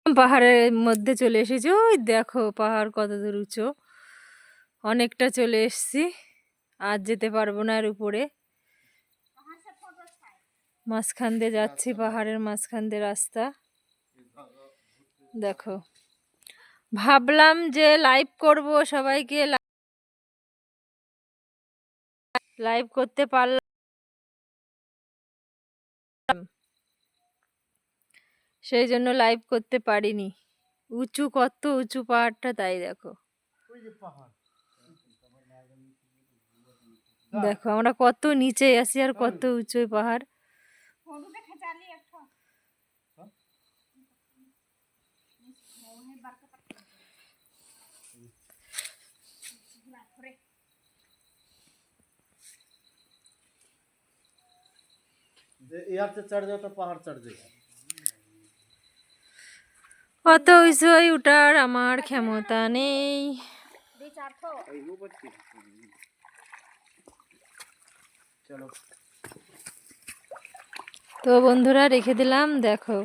পাহাড়ের মধ্যে চলে এসেছি। ওই দেখো পাহাড় কত দূর উঁচু, অনেকটা চলে এসেছি। আর যেতে পারবো না এর উপরে। মাঝখান দিয়ে যাচ্ছি, পাহাড়ের মাঝখান দিয়ে রাস্তা। দেখো, ভাবলাম যে লাইভ করব, সবাইকে লাইভ করতে পারলাম, সেই জন্য লাইভ করতে পারিনি। উঁচু, কত উঁচু পাহাড়টা, তাই দেখো। দেখো আমরা কত নিচে আছি আর কত উঁচু পাহাড়। यहाँ से चढ़ जाओ तो पहाड़ चढ़ जाएगा। কত উঁচু উঠার আমার ক্ষমতা নেই। তো বন্ধুরা রেখে দিলাম, দেখো।